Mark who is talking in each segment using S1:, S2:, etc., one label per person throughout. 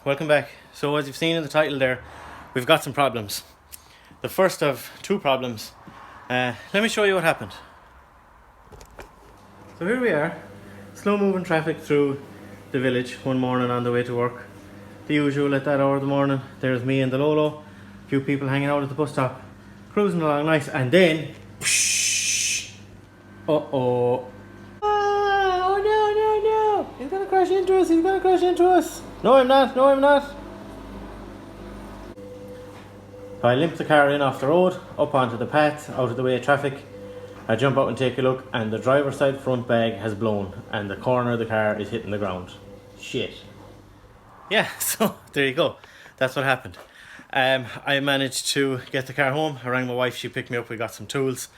S1: welcome back. So as you've seen in the title there, we've got some problems. The first of two problems. Let me show you what happened. So here we are, slow moving traffic through the village one morning on the way to work. The usual at that hour of the morning. There's me and the Lolo, a few people hanging out at the bus stop, cruising along nice, and then uh-oh. Oh no, he's gonna crash into us, No I'm not. I limp the car in off the road, up onto the path, out of the way of traffic. I jump out and take a look, and the driver's side front bag has blown and the corner of the car is hitting the ground. Shit. Yeah, so there you go. That's what happened. I managed to get the car home. I rang my wife, she picked me up, we got some tools.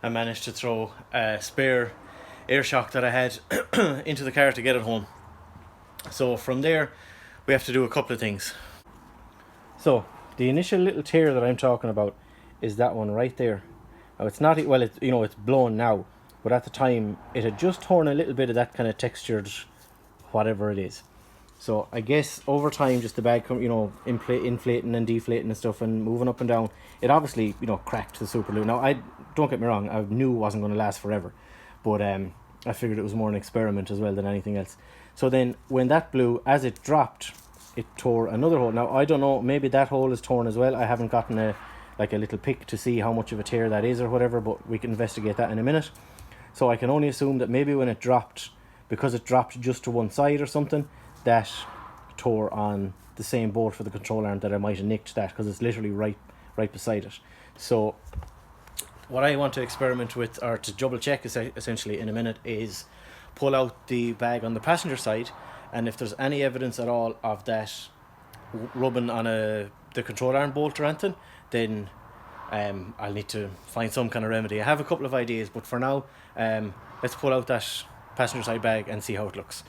S1: I managed to throw a spare air shock that I had into the car to get it home. So from there, we have to do a couple of things. So the initial little tear that I'm talking about is that one right there. Now it's not, well, it's blown now, but at the time it had just torn a little bit of that kind of textured whatever it is. So I guess over time, just the bag inflating and deflating and stuff and moving up and down, it obviously cracked the super glue. Now don't get me wrong, I knew it wasn't going to last forever, but I figured it was more an experiment as well than anything else. So then when that blew, as it dropped, it tore another hole. Now I don't know, maybe that hole is torn as well. I haven't gotten a little pick to see how much of a tear that is or whatever, but we can investigate that in a minute. So I can only assume that maybe when it dropped, because it dropped just to one side or something, that tore on the same bolt for the control arm that I might have nicked that, because it's literally right beside it. So what I want to experiment with, or to double check essentially in a minute, is pull out the bag on the passenger side, and if there's any evidence at all of that rubbing on the control arm bolt or anything, then I'll need to find some kind of remedy. I have a couple of ideas, but for now, let's pull out that passenger side bag and see how it looks.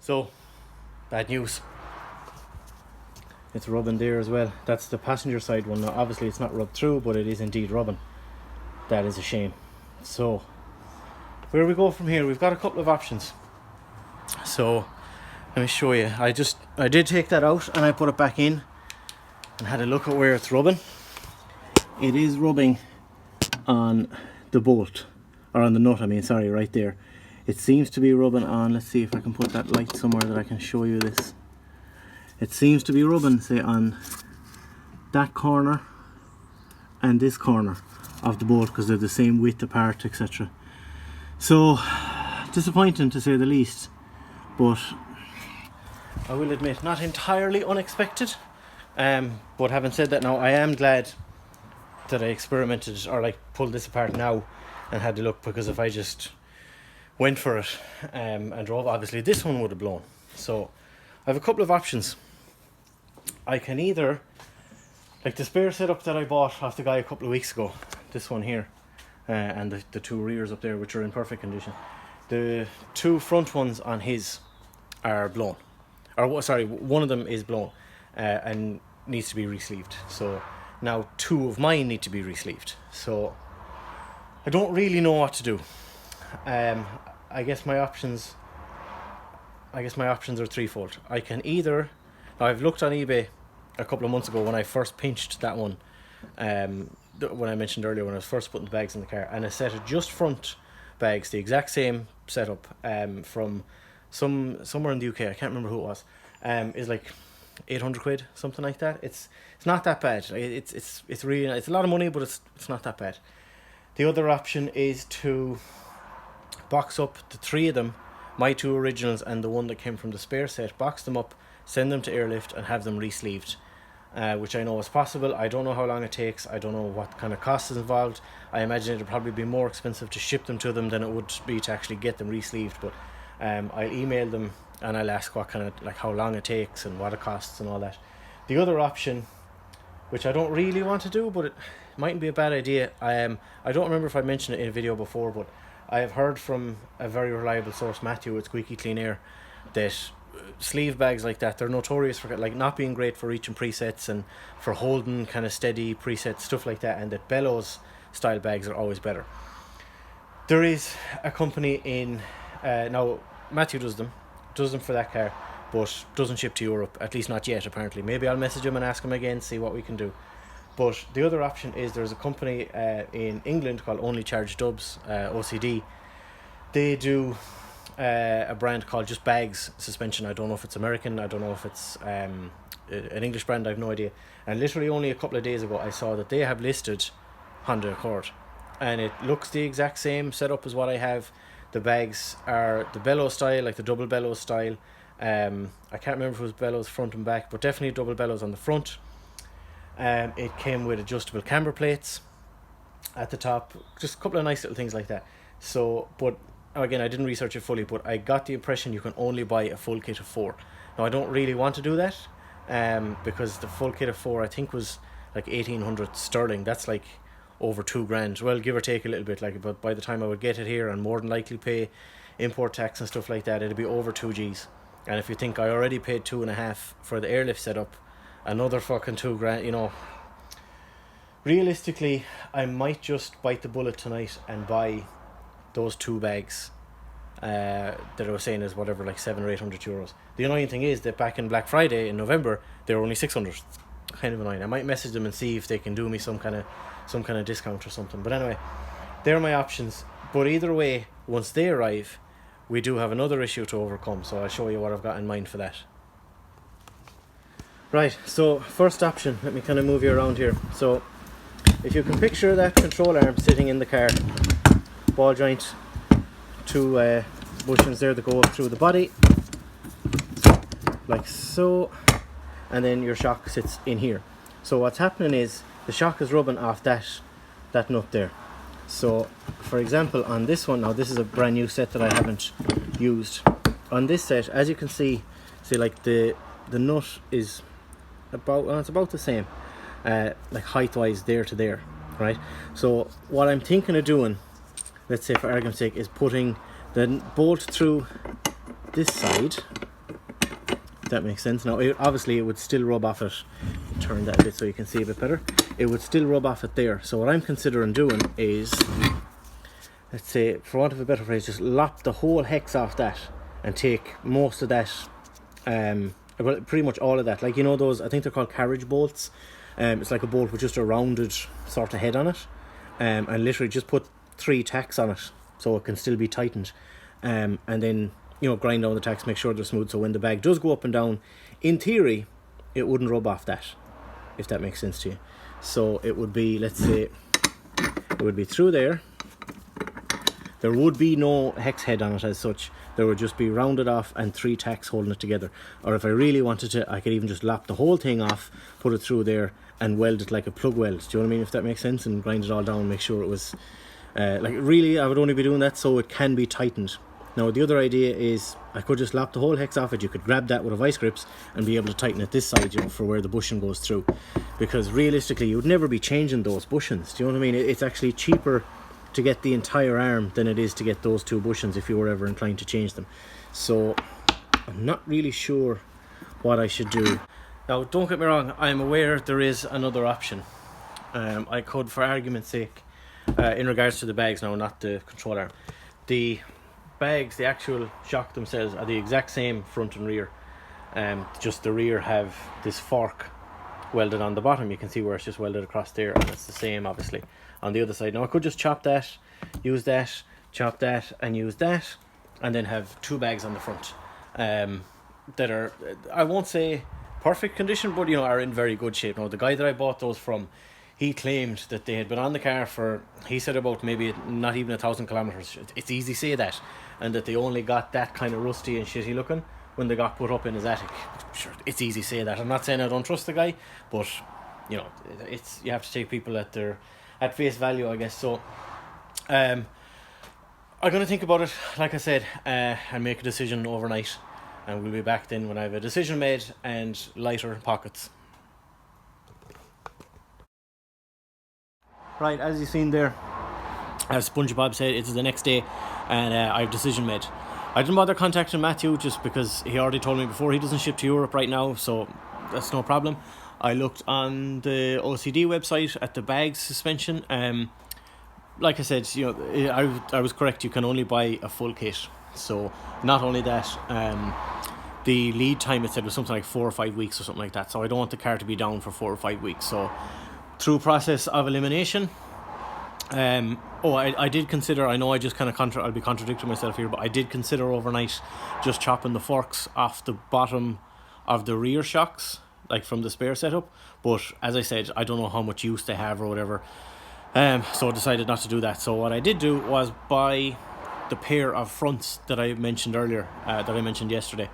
S1: So, bad news. It's rubbing there as well. That's the passenger side one. Now obviously it's not rubbed through, but it is indeed rubbing. That is a shame. So where we go from here, we've got a couple of options. So let me show you. I did take that out and I put it back in and had a look at where it's rubbing. It is rubbing on the bolt, or on the nut, right there. It seems to be rubbing on, let's see if I can put that light somewhere that I can show you this. It seems to be rubbing, say, on that corner and this corner of the bolt, because they're the same width apart, etc. So disappointing to say the least, but I will admit not entirely unexpected. But having said that, now I am glad that I experimented, or pulled this apart now and had to look, because if I just went for it and drove, obviously this one would have blown. So I have a couple of options. I can either, like the spare setup that I bought off the guy a couple of weeks ago, this one here, and the two rears up there, which are in perfect condition. The two front ones on his are blown, or sorry, one of them is blown and needs to be re-sleeved. So now two of mine need to be re-sleeved. So I don't really know what to do. I guess my options are threefold. I can either, I've looked on eBay a couple of months ago when I first pinched that one, when I mentioned earlier when I was first putting the bags in the car, and a set of just front bags, the exact same setup, from somewhere in the UK, I can't remember who it was, is like 800 quid, something like that. It's not that bad. It's really, it's a lot of money, but it's not that bad. The other option is to box up the three of them, my two originals and the one that came from the spare set, box them up, send them to Airlift and have them re-sleeved, which I know is possible. I don't know how long it takes. I don't know what kind of cost is involved. I imagine it'll probably be more expensive to ship them to them than it would be to actually get them re-sleeved, but I'll email them and I'll ask what kind of, how long it takes and what it costs and all that. The other option, which I don't really want to do, but it mightn't be a bad idea, I don't remember if I mentioned it in a video before, but I have heard from a very reliable source, Matthew at Squeaky Clean Air, that sleeve bags like that, they're notorious for like not being great for reaching presets and for holding kind of steady presets, stuff like that, and that bellows style bags are always better. There is a company in now Matthew does them for that car, but doesn't ship to Europe, at least not yet apparently. Maybe I'll message him and ask him again, see what we can do. But the other option is there's a company in England called Only Charge Dubs, OCD. They do a brand called just Bags Suspension. I don't know if it's American, I don't know if it's an English brand, I have no idea. And literally only a couple of days ago I saw that they have listed Honda Accord, and it looks the exact same setup as what I have. The bags are the bellows style, like the double bellows style. I can't remember if it was bellows front and back, but definitely double bellows on the front. It came with adjustable camber plates at the top, just a couple of nice little things like that. So, but again, I didn't research it fully, but I got the impression you can only buy a full kit of 4. Now I don't really want to do that, because the full kit of 4 I think was like 1800 sterling. That's like over $2,000, well, give or take a little bit, like, but by the time I would get it here and more than likely pay import tax and stuff like that, it'd be over 2Gs. And if you think I already paid 2.5 for the Airlift setup, another fucking $2,000, you know. Realistically, I might just bite the bullet tonight and buy those 2 bags that I was saying is whatever, like 700 or 800 euros. The annoying thing is that back in Black Friday in November they were only 600. Kind of annoying. I might message them and see if they can do me some kind of discount or something. But anyway, they're my options. But either way, once they arrive, we do have another issue to overcome, so I'll show you what I've got in mind for that. Right, so first option, let me kind of move you around here. So if you can picture that control arm sitting in the car, ball joint, 2 bushings there that go up through the body, like so, and then your shock sits in here. So what's happening is the shock is rubbing off that nut there. So for example on this one, now this is a brand new set that I haven't used. On this set, as you can see like the nut is about, well, it's about the same, like height wise there to there, right? So what I'm thinking of doing, let's say for argument's sake, is putting the bolt through this side, if that makes sense. Now obviously it would still rub off it, turn that a bit so you can see a bit better, it would still rub off it there. So what I'm considering doing is, let's say for want of a better phrase, just lop the whole hex off that and take most of that, well, pretty much all of that, like, you know those, I think they're called carriage bolts. It's like a bolt with just a rounded sort of head on it, and literally just put 3 tacks on it so it can still be tightened, and then, you know, grind down the tacks, make sure they're smooth, so when the bag does go up and down, in theory it wouldn't rub off that, if that makes sense to you. So it would be, let's say it would be through there. There would be no hex head on it as such. There would just be rounded off and 3 tacks holding it together. Or if I really wanted to, I could even just lap the whole thing off, put it through there and weld it like a plug weld. Do you know what I mean? If that makes sense, and grind it all down, make sure it was like, really I would only be doing that so it can be tightened. Now the other idea is I could just lap the whole hex off it. You could grab that with a vice grips and be able to tighten it this side, you know, for where the bushing goes through. Because realistically you would never be changing those bushings. Do you know what I mean? It's actually cheaper to get the entire arm than it is to get those 2 bushings if you were ever inclined to change them. So I'm not really sure what I should do. Now don't get me wrong, I'm aware there is another option. I could, for argument's sake, in regards to the bags now, not the control arm, the bags, the actual shock themselves are the exact same front and rear, just the rear have this fork welded on the bottom. You can see where it's just welded across there, and it's the same obviously on the other side. Now I could just chop that, use that, chop that and use that, and then have 2 bags on the front that are, I won't say perfect condition, but, you know, are in very good shape. Now the guy that I bought those from, he claimed that they had been on the car for, he said, about maybe not even 1,000 kilometers. It's easy to say that, and that they only got that kind of rusty and shitty looking when they got put up in his attic. Sure, it's easy to say that. I'm not saying I don't trust the guy, but, you know, it's, you have to take people at their face value, I guess. So I'm going to think about it, like I said, and make a decision overnight, and we'll be back then when I have a decision made and lighter pockets. Right, as you've seen there, as SpongeBob said, it's the next day, and I have a decision made. I didn't bother contacting Matthew just because he already told me before he doesn't ship to Europe right now, so that's no problem. I looked on the OCD website at the bags suspension. Like I said, I was correct. You can only buy a full kit. So not only that, the lead time it said was something like 4 or 5 weeks or something like that. So I don't want the car to be down for 4 or 5 weeks. So through process of elimination. I did consider, I know I just kind of I'll be contradicting myself here, but I did consider overnight just chopping the forks off the bottom of the rear shocks, like from the spare setup. But as I said, I don't know how much use they have or whatever. So I decided not to do that. So what I did do was buy the pair of fronts that I mentioned earlier, that I mentioned yesterday.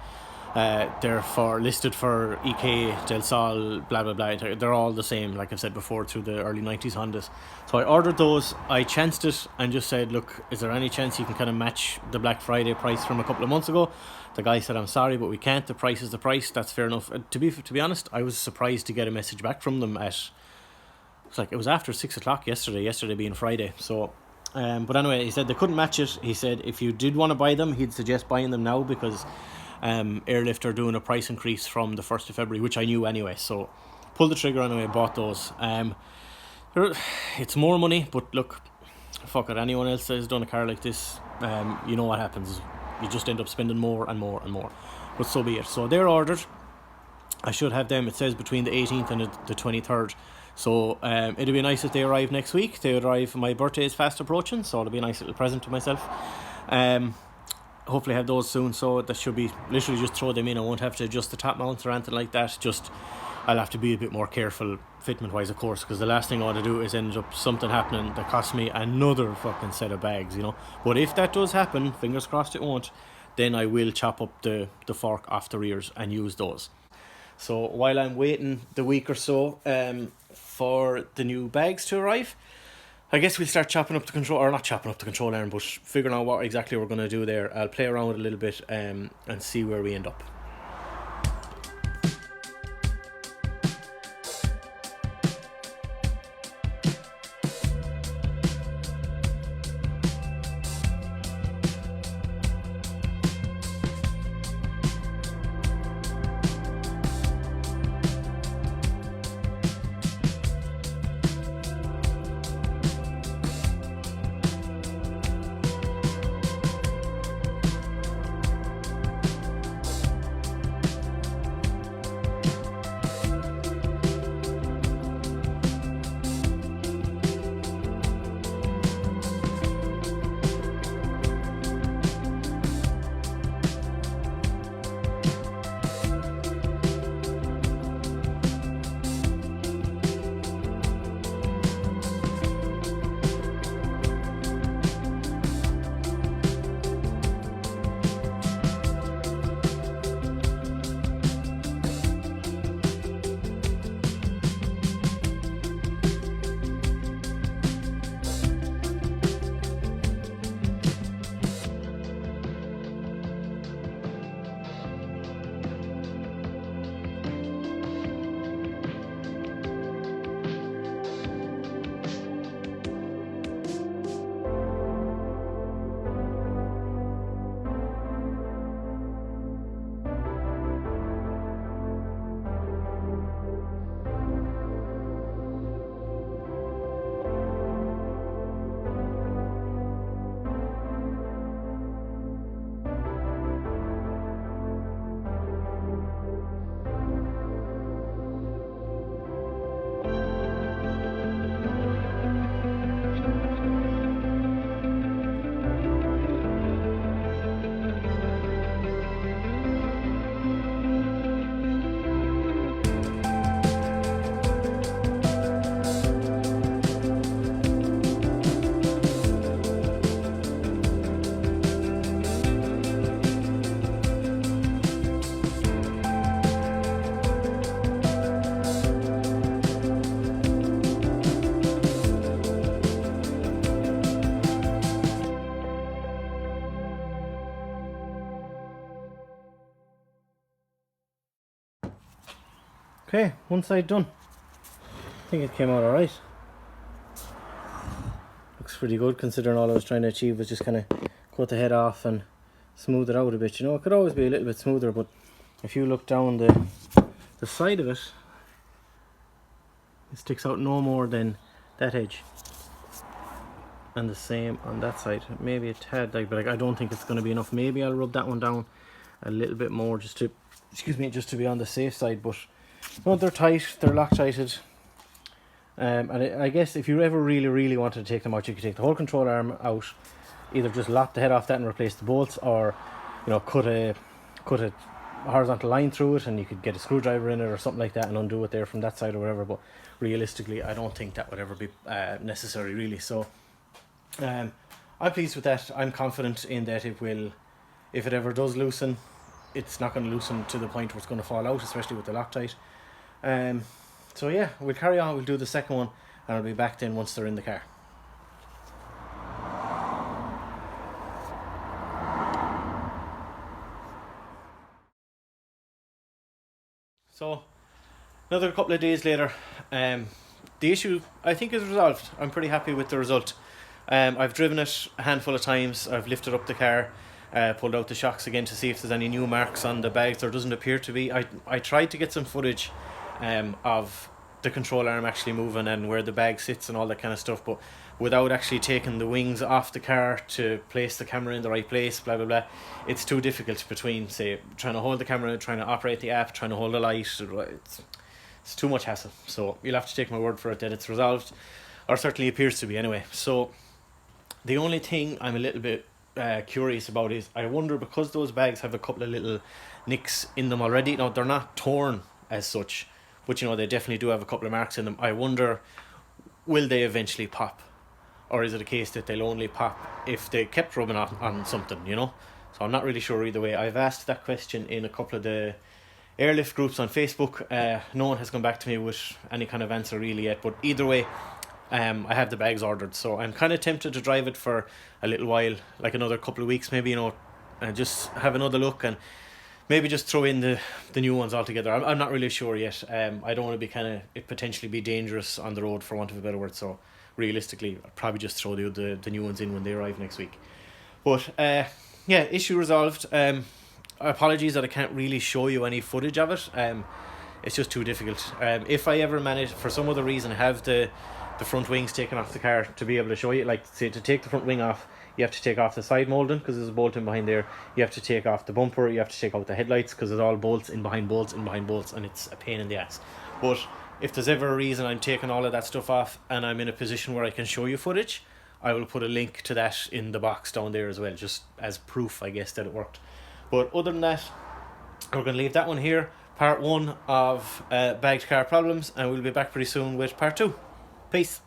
S1: They're listed for EK, Del Sol, blah blah blah. They're all the same, like I've said before, through the early 90s Hondas. So I ordered those. I chanced it and just said, look, is there any chance you can kind of match the Black Friday price from a couple of months ago? The guy said, I'm sorry, but we can't. The price is the price. That's fair enough. To be honest, I was surprised to get a message back from them it was after 6 o'clock yesterday being Friday. So but anyway, he said they couldn't match it. He said if you did want to buy them, he'd suggest buying them now because Airlift are doing a price increase from the 1st of February, which I knew anyway. So pulled the trigger anyway, bought those. It's more money, but look, fuck it. Anyone else that has done a car like this, you know what happens. You just end up spending more and more and more. But so be it. So they're ordered. I should have them. It says between the 18th and the 23rd. So it'll be nice if they arrive next week. They would arrive. My birthday is fast approaching, so it'll be a nice little present to myself. Hopefully have those soon, so that should be literally just throw them in. I won't have to adjust the top mounts or anything like that. Just I'll have to be a bit more careful fitment wise, of course, because the last thing I want to do is end up something happening that costs me another fucking set of bags, But if that does happen, fingers crossed it won't, then I will chop up the fork off the rears and use those. So while I'm waiting the week or so for the new bags to arrive, I guess we'll start chopping up the control, or not chopping up the control arm, but figuring out what exactly we're going to do there. I'll play around with it a little bit and see where we end up. Okay, one side done. I think it came out alright. Looks pretty good considering all I was trying to achieve was just kind of cut the head off and smooth it out a bit. You know, it could always be a little bit smoother, but if you look down the side of it, it sticks out no more than that edge. And the same on that side, maybe a tad, like, but I don't think it's going to be enough. Maybe I'll rub that one down a little bit more just to, just to be on the safe side. But no, they're tight, they're Loctited. And I guess if you ever really wanted to take them out, you could take the whole control arm out, either just lop the head off that and replace the bolts, or, you know, cut a horizontal line through it, and you could get a screwdriver in it or something like that and undo it there from that side or whatever. But realistically, I don't think that would ever be necessary, really. So I'm pleased with that. I'm confident in that it will, if it ever does loosen, it's not going to loosen to the point where it's going to fall out, especially with the Loctite. So yeah, we'll carry on, we'll do the second one, and I'll be back then once they're in the car. So, another couple of days later, the issue I think is resolved. I'm pretty happy with the result. I've driven it a handful of times. I've lifted up the car, pulled out the shocks again to see if there's any new marks on the bags. There doesn't appear to be. I tried to get some footage of the control arm actually moving and where the bag sits and all that kind of stuff, but without actually taking the wings off the car to place the camera in the right place, blah blah blah, it's too difficult between, say, trying to hold the camera, trying to operate the app, trying to hold the light. It's too much hassle. So you'll have to take my word for it that it's resolved, or certainly appears to be anyway. So the only thing I'm a little bit curious about is, I wonder, because those bags have a couple of little nicks in them already. Now, they're not torn as such, but you know, they definitely do have a couple of marks in them. I wonder, will they eventually pop, or is it a case that they'll only pop if they kept rubbing on something, you know? So I'm not really sure either way. I've asked that question in a couple of the Airlift groups on Facebook. No one has come back to me with any kind of answer really yet, but either way, I have the bags ordered, so I'm kind of tempted to drive it for a little while, like another couple of weeks maybe, you know, and just have another look, and maybe just throw in the new ones altogether. I'm not really sure yet. I don't want to be it potentially be dangerous on the road, for want of a better word. So realistically, I'll probably just throw the new ones in when they arrive next week. But yeah, issue resolved. Apologies that I can't really show you any footage of it. It's just too difficult. If I ever manage, for some other reason, have the front wings taken off the car to be able to show you, like, say, to take the front wing off, you have to take off the side moulding because there's a bolt in behind there. You have to take off the bumper. You have to take out the headlights because there's all bolts in behind bolts, and it's a pain in the ass. But if there's ever a reason I'm taking all of that stuff off and I'm in a position where I can show you footage, I will put a link to that in the box down there as well, just as proof, I guess, that it worked. But other than that, we're going to leave that one here. Part 1 of bagged car problems, and we'll be back pretty soon with part 2. Peace.